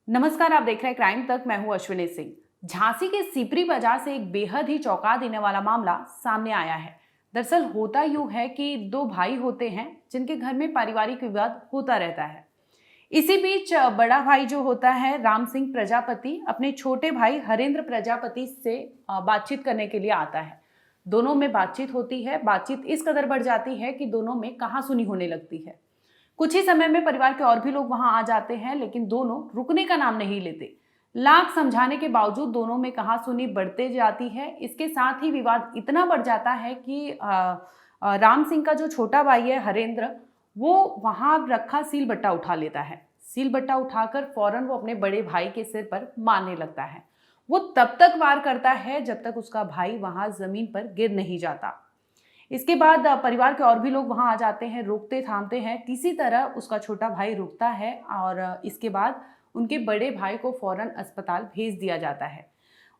नमस्कार, आप देख रहे हैं क्राइम तक। मैं हूं अश्विनी सिंह। झांसी के सीपरी बाजार से एक बेहद ही चौंका देने वाला मामला सामने आया है। दरअसल होता यूं है कि दो भाई होते हैं जिनके घर में पारिवारिक विवाद होता रहता है। इसी बीच बड़ा भाई जो होता है राम सिंह प्रजापति अपने छोटे भाई हरेंद्र प्रजापति से बातचीत करने के लिए आता है। दोनों में बातचीत होती है। बातचीत इस कदर बढ़ जाती है कि दोनों में कहासुनी होने लगती है। कुछ ही समय में परिवार के और भी लोग वहां आ जाते हैं, लेकिन दोनों रुकने का नाम नहीं लेते। लाख समझाने के बावजूद दोनों में कहासुनी बढ़ते जाती है। इसके साथ ही विवाद इतना बढ़ जाता है कि राम सिंह का जो छोटा भाई है हरेंद्र, वो वहां रखा सील बट्टा उठा लेता है। सील बट्टा उठाकर फौरन वो अपने बड़े भाई के सिर पर मारने लगता है। वो तब तक वार करता है जब तक उसका भाई वहां जमीन पर गिर नहीं जाता। इसके बाद परिवार के और भी लोग वहां आ जाते हैं, रोकते थामते हैं। किसी तरह उसका छोटा भाई रुकता है और इसके बाद उनके बड़े भाई को फौरन अस्पताल भेज दिया जाता है।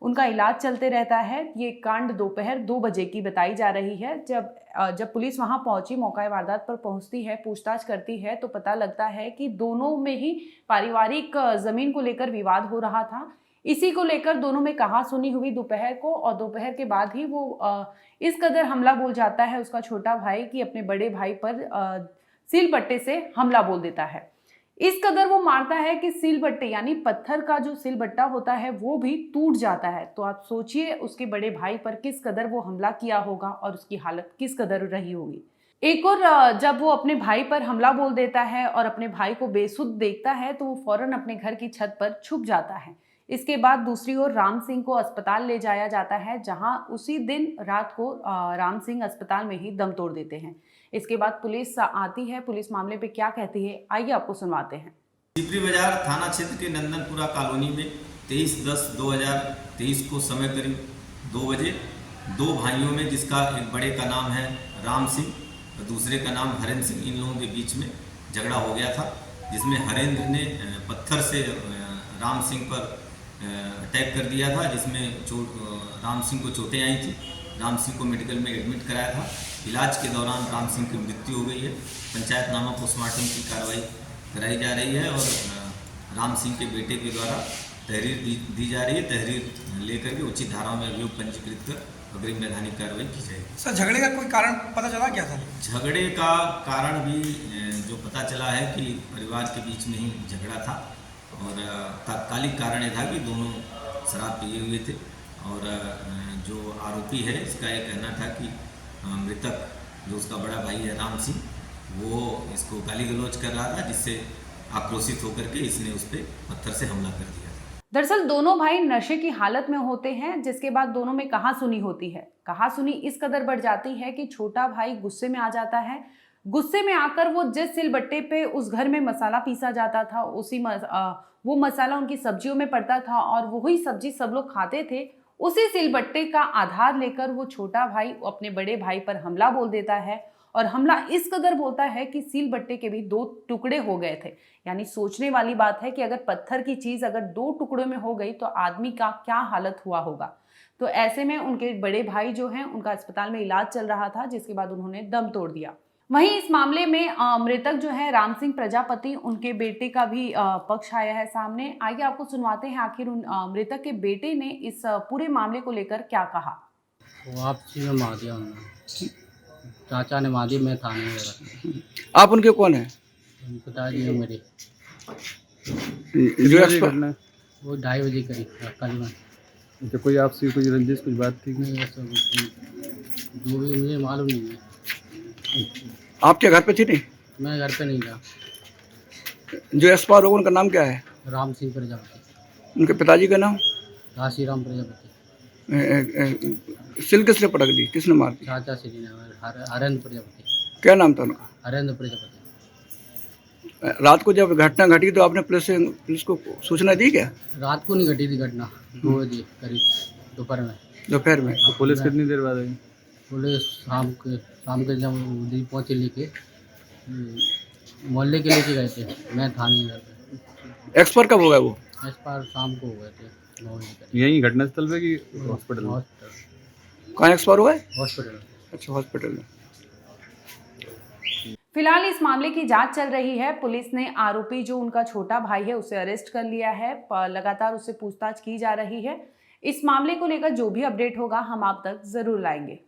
उनका इलाज चलते रहता है। ये कांड दोपहर 2 बजे की बताई जा रही है। जब पुलिस वहां पहुंची, मौका वारदात पर पहुंचती है, पूछताछ करती है, तो पता लगता है कि दोनों में ही पारिवारिक जमीन को लेकर विवाद हो रहा था। इसी को लेकर दोनों में कहासुनी हुई दोपहर को, और दोपहर के बाद ही वो इस कदर हमला बोल जाता है उसका छोटा भाई कि अपने बड़े भाई पर सील बट्टे से हमला बोल देता है। इस कदर वो मारता है कि सील बट्टे यानी पत्थर का जो सील बट्टा होता है वो भी टूट जाता है। तो आप सोचिए उसके बड़े भाई पर किस कदर वो हमला किया होगा और उसकी हालत किस कदर रही होगी। एक और जब वो अपने भाई पर हमला बोल देता है और अपने भाई को बेसुध देखता है तो वो फौरन अपने घर की छत पर छुप जाता है। इसके बाद दूसरी ओर राम सिंह को अस्पताल ले जाया जाता है, जहां उसी दिन रात को राम सिंह अस्पताल में ही दम तोड़ देते हैं। इसके बाद पुलिस आती है। पुलिस मामले पे क्या कहती है, आइए आपको सुनवाते हैं। सीपरी बाजार थाना क्षेत्र के नंदनपुरा कॉलोनी में 23/10/2023 को समय करीब 2 बजे दो भाइयों में, जिसका एक बड़े का नाम है राम सिंह और दूसरे का नाम हरेंद्र सिंह, इन लोगों के बीच में झगड़ा हो गया था, जिसमें हरेंद्र ने पत्थर से राम सिंह पर अटैक कर दिया था, जिसमें राम सिंह को चोटें आई थी। राम सिंह को मेडिकल में एडमिट कराया था। इलाज के दौरान राम सिंह की मृत्यु हो गई है। पंचायतनामा पोस्टमार्टम की कार्रवाई कराई जा रही है और राम सिंह के बेटे के द्वारा तहरीर दी जा रही है। तहरीर लेकर के उचित धाराओं में अभियोग पंजीकृत कर अग्रिम वैधानिक कार्रवाई की जाएगी। सर, झगड़े का कोई कारण पता चला क्या था? झगड़े का कारण भी जो पता चला है कि परिवार के बीच में ही झगड़ा था और तात्कालिक कारण ये था कि दोनों शराब पिए हुए थे और जो आरोपी है इसका ये कहना था कि मृतक जो उसका बड़ा भाई है राम सिंह, वो इसको गाली गलौज कर रहा था, जिससे आक्रोशित होकर के इसने उस पर पत्थर से हमला कर दिया। दरअसल दोनों भाई नशे की हालत में होते हैं, जिसके बाद दोनों में कहासुनी होती है। कहासुनी इस कदर बढ़ जाती है कि छोटा भाई गुस्से में आ जाता है। गुस्से में आकर वो जिस सिलबट्टे पे उस घर में मसाला पीसा जाता था, वो मसाला उनकी सब्जियों में पड़ता था और वही सब्जी सब लोग खाते थे। उसी सिलबट्टे का आधार लेकर वो छोटा भाई अपने बड़े भाई पर हमला बोल देता है और हमला इस कदर बोलता है कि सिलबट्टे के भी 2 टुकड़े हो गए थे। यानी सोचने वाली बात है कि अगर पत्थर की चीज अगर 2 टुकड़ों में हो गई तो आदमी का क्या हालत हुआ होगा। तो ऐसे में उनके बड़े भाई जो हैं उनका अस्पताल में इलाज चल रहा था, जिसके बाद उन्होंने दम तोड़ दिया। वहीं इस मामले में मृतक जो है राम सिंह प्रजापति, उनके बेटे का भी पक्ष आया है सामने। आइए आपको सुनवाते हैं आखिर उन मृतक के बेटे ने इस पूरे मामले को लेकर क्या कहा। वो आपसी में मार दिया उन्होंने, चाचा ने मार दी। मैं थाने में लगा। आप उनके कौन है? पिताजी है मेरे। जो एक्सपर्ट वो 2:30 बजे करीब कल में। तो कोई आपसी कोई रंजिश कुछ बात थी? नहीं, ऐसा जो भी मुझे मालूम नहीं है। आपके घर पे थी नहीं? मैं घर पे नहीं था। जो एक्सपायर हो उनका नाम क्या है? राम सिंह प्रजापति। उनके पिताजी का नाम? काशीराम प्रजापति। सिल किसने पटक दी, किसने मार दी? चाचा श्री ने हरेंद्र प्रजापति। क्या नाम था उनका? हरेंद्र प्रजापति। रात को जब घटना घटी तो आपने पुलिस को सूचना दी क्या? रात को नहीं घटी थी घटना, 2 बजे करीब दोपहर में। तो पुलिस कितनी देर बाद आई? पुलिस शाम के जब उधर पहुँचे लेके मोहल्ले के लेके गए थे। मैं थाने घर पे। एक्सपायर कब हो गया वो? एक्सपायर शाम को हो गए थे 9 बजे। यही घटनास्थल पे कि हॉस्पिटल? हॉस्पिटल। कहाँ एक्सपायर हुआ है? हॉस्पिटल। अच्छा, हॉस्पिटल में। फिलहाल इस मामले की जांच चल रही है। पुलिस ने आरोपी जो उनका छोटा भाई है उसे अरेस्ट कर लिया है। लगातार उससे पूछताछ की जा रही है। इस मामले को लेकर जो भी अपडेट होगा हम आप तक जरूर लाएंगे।